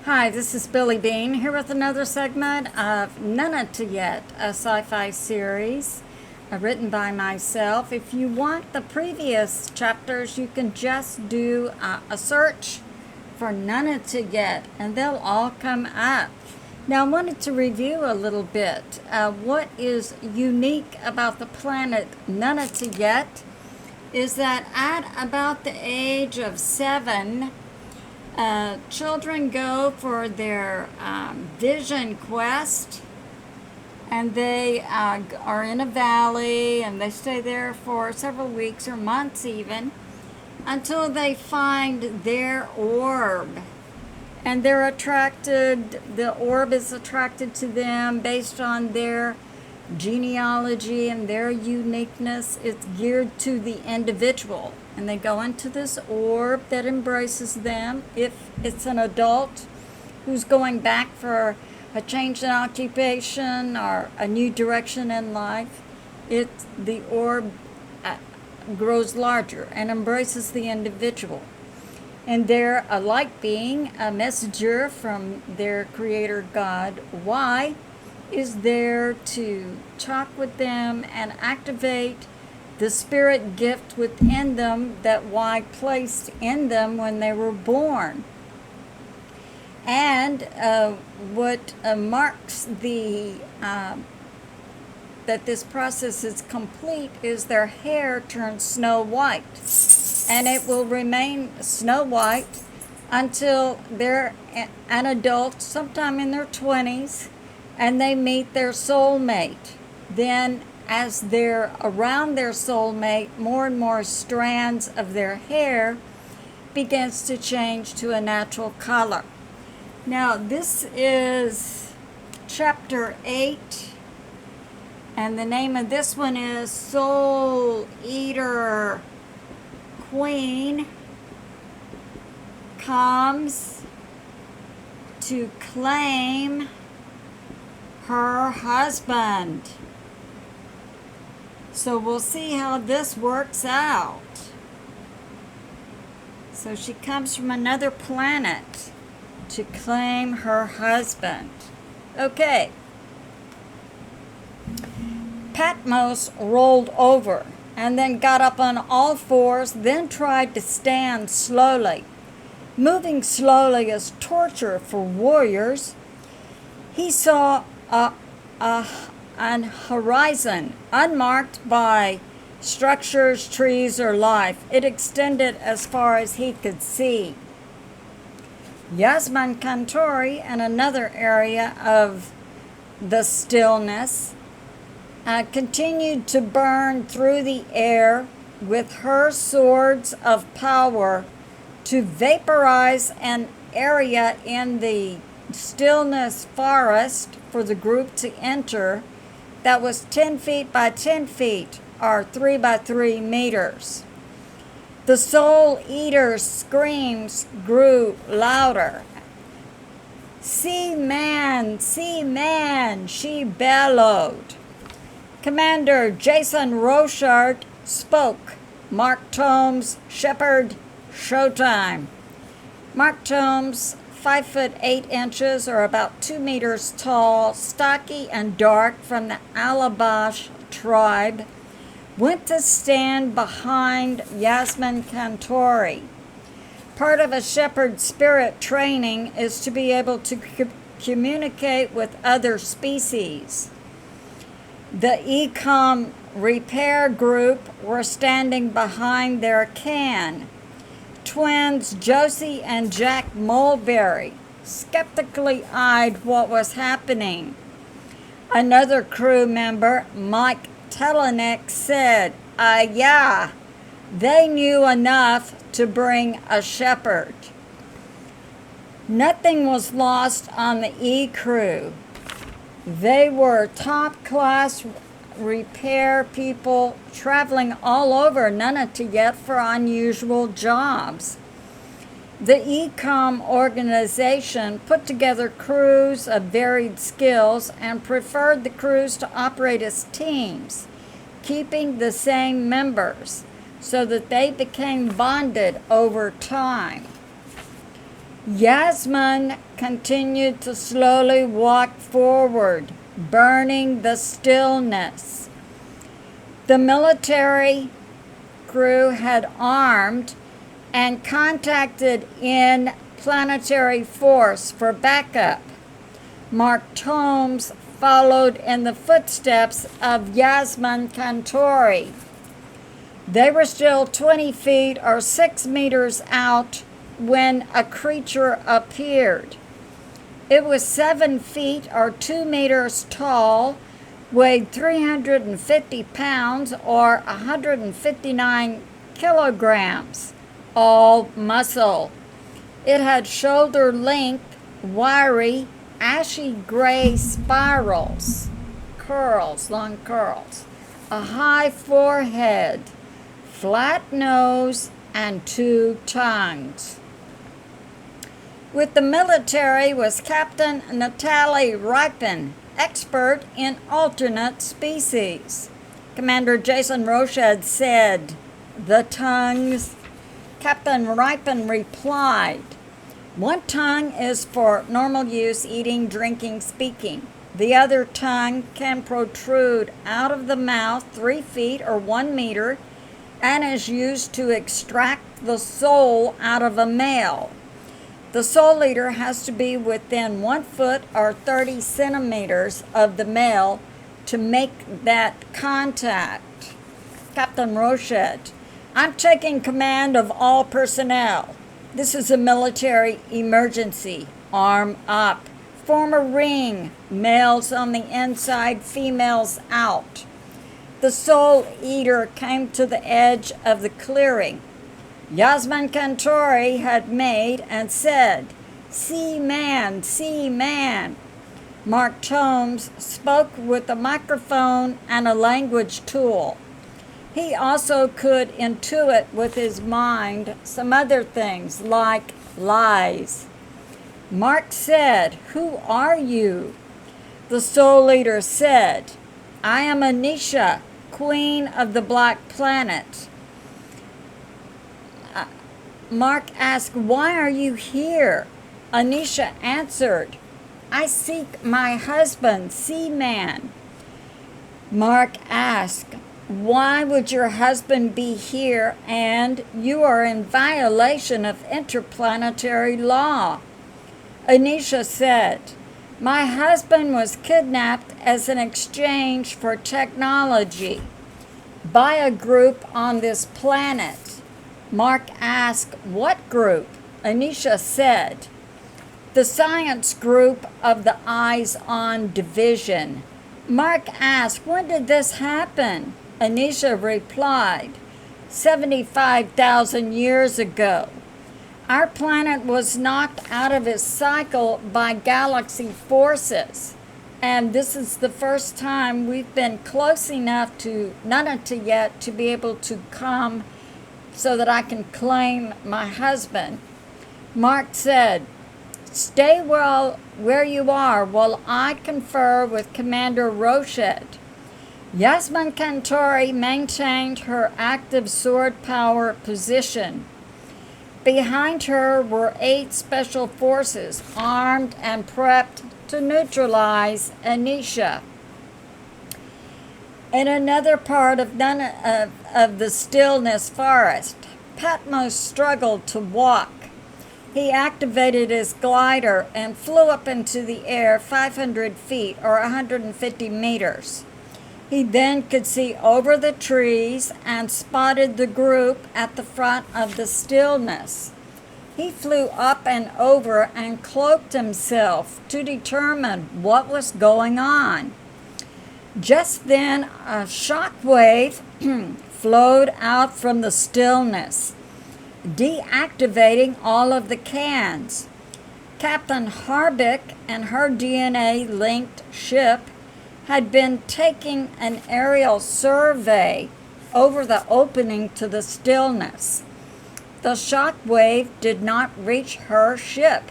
Hi, this is Billie Beene here with another segment of Nunatayet, a sci-fi series written by myself. If you want the previous chapters, you can just do a search for Nunatayet and they'll all come up. Now, I wanted to review a little bit what is unique about the planet Nunatayet is that at about the age of 7, children go for their vision quest, and they are in a valley and they stay there for several weeks or months even until they find their orb. And they're attracted, the orb is attracted to them based on their genealogy and their uniqueness. It's geared to the individual. And they go into this orb that embraces them. If it's an adult who's going back for a change in occupation or a new direction in life, the orb grows larger and embraces the individual. And they're a light being, a messenger from their creator God. Y is there to talk with them and activate the spirit gift within them that Y placed in them when they were born. And what marks that this process is complete is their hair turns snow white. And it will remain snow white until they're an adult, sometime in their 20s, and they meet their soulmate. Then as they're around their soulmate, more and more strands of their hair begins to change to a natural color. Now, this is chapter 8, and the name of this one is Soul Eater Queen comes to claim her husband. So we'll see how this works out. So she comes from another planet to claim her husband. Okay. Patmos rolled over and then got up on all fours, then tried to stand slowly. Moving slowly is torture for warriors. He saw an horizon unmarked by structures, trees, or life. It extended as far as he could see. Yasmin Kantori, in another area of the stillness, continued to burn through the air with her swords of power to vaporize an area in the stillness forest for the group to enter that was 10 feet by 10 feet or 3 by 3 meters. The Soul Eater's screams grew louder. See man, she bellowed. Commander Jason Rochard spoke. Mark Tomes, Shepherd, showtime. Mark Tomes, 5'8" or about 2 meters tall, stocky and dark, from the Alabash tribe, went to stand behind Yasmin Kantori. Part of a shepherd spirit training is to be able to communicate with other species. The Ecom repair group were standing behind their can. Twins Josie and Jack Mulberry skeptically eyed what was happening. Another crew member, Mike Telenek, said, yeah, they knew enough to bring a shepherd. Nothing was lost on the E crew. They were top-class repair people traveling all over Nunatayet for unusual jobs. The Ecom organization put together crews of varied skills and preferred the crews to operate as teams, keeping the same members so that they became bonded over time. Yasmin continued to slowly walk forward, burning the stillness. The military crew had armed and contacted in planetary force for backup. Mark Tomes followed in the footsteps of Yasmin Kantori. They were still 20 feet or 6 meters out when a creature appeared. It was 7 feet or 2 meters tall, weighed 350 pounds or 159 kilograms, all muscle. It had shoulder-length, wiry, ashy gray spirals, long curls, a high forehead, flat nose, and 2 tongues. With the military was Captain Natalie Ripon, expert in alternate species. Commander Jason Roched said, "The tongues." Captain Ripon replied, "One tongue is for normal use, eating, drinking, speaking. The other tongue can protrude out of the mouth 3 feet or 1 meter and is used to extract the soul out of a male. The soul eater has to be within 1 foot or 30 centimeters of the male to make that contact." Captain Roched, "I'm taking command of all personnel. This is a military emergency. Arm up. Form a ring. Males on the inside, females out." The soul eater came to the edge of the clearing. Yasmin Kantori had made and said, "See man, see man." Mark Tomes spoke with a microphone and a language tool. He also could intuit with his mind some other things like lies. Mark said, "Who are you?" The soul eater said, "I am Anisha, Queen of the Black Planet." Mark asked, "Why are you here?" Anisha answered, "I seek my husband, Seaman." Mark asked, "Why would your husband be here and you are in violation of interplanetary law?" Anisha said, "My husband was kidnapped as an exchange for technology by a group on this planet." Mark asked, "What group?" Anisha said, "The science group of the Eyes on Division." Mark asked, "When did this happen?" Anisha replied, 75,000 years ago. Our planet was knocked out of its cycle by galaxy forces, and this is the first time we've been close enough to Nunatayet to be able to come so that I can claim my husband. Mark said, "Stay well where you are while I confer with Commander Roched." Yasmin Kantori maintained her active sword power position. Behind her were 8 special forces, armed and prepped to neutralize Anisha. In another part of the Stillness Forest, Patmos struggled to walk. He activated his glider and flew up into the air 500 feet or 150 meters. He then could see over the trees and spotted the group at the front of the stillness. He flew up and over and cloaked himself to determine what was going on. Just then, a shock wave flowed out from the stillness, deactivating all of the cans. Captain Harbick and her DNA-linked ship had been taking an aerial survey over the opening to the stillness. The shock wave did not reach her ship.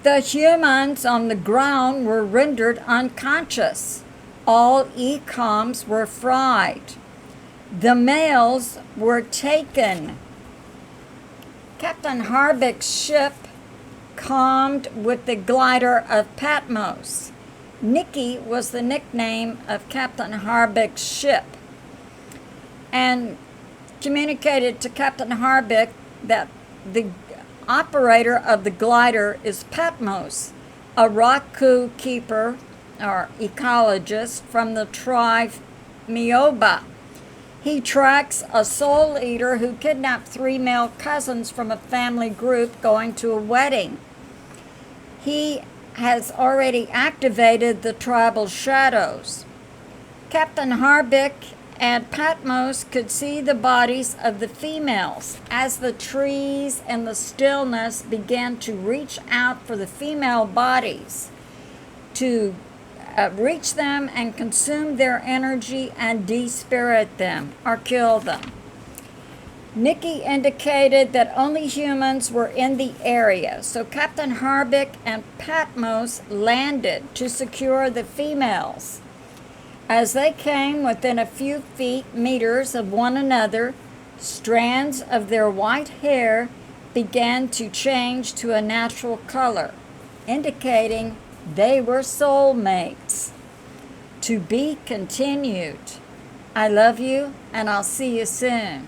The humans on the ground were rendered unconscious. All ecoms were fried. The males were taken. Captain Harbick's ship calmed with the glider of Patmos. Nikki was the nickname of Captain Harbeck's ship, and communicated to Captain Harbeck that the operator of the glider is Patmos, a Raku keeper or ecologist from the tribe Mioba. He tracks a soul eater who kidnapped 3 male cousins from a family group going to a wedding. He has already activated the tribal shadows. Captain Harbeck and Patmos could see the bodies of the females as the trees and the stillness began to reach out for the female bodies to reach them and consume their energy and despirit them or kill them. Nikki indicated that only humans were in the area, so Captain Harbeck and Patmos landed to secure the females. As they came within a few meters of one another, strands of their white hair began to change to a natural color, indicating they were soulmates. To be continued. I love you, and I'll see you soon.